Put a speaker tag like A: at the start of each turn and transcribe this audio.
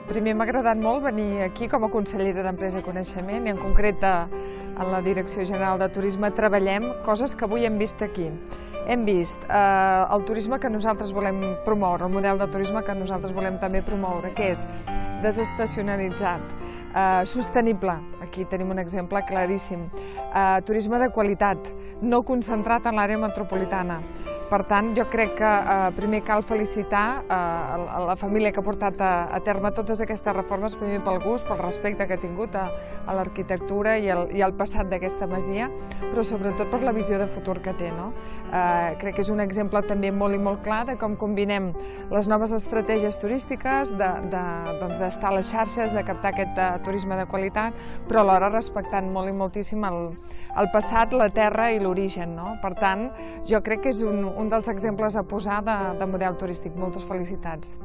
A: Primer, m'ha agradat molt venir aquí com a consellera d'Empresa i Coneixement i en concret a la Direcció General de Turisme treballem coses que avui hem vist aquí. Hem vist el turisme que nosaltres volem promoure, el model de turisme que nosaltres volem també promoure, que és desestacionalitzat, sostenible, aquí tenim un exemple claríssim, turisme de qualitat, no concentrat en l'àrea metropolitana. Per tant, jo crec que primer cal felicitar la família que ha portat a terme totes aquestes reformes, primer pel gust, pel respecte que ha tingut a l'arquitectura i al passat d'aquesta masia, però sobretot per la visió de futur que té. Crec que és un exemple també molt i molt clar de com combinem les noves estratègies turístiques, d'estar a les xarxes, de captar aquest turisme de qualitat, però alhora respectant molt i moltíssim el passat, la terra i l'origen. Per tant, jo crec que és un dels exemples a posar de model turístic. Moltes felicitats.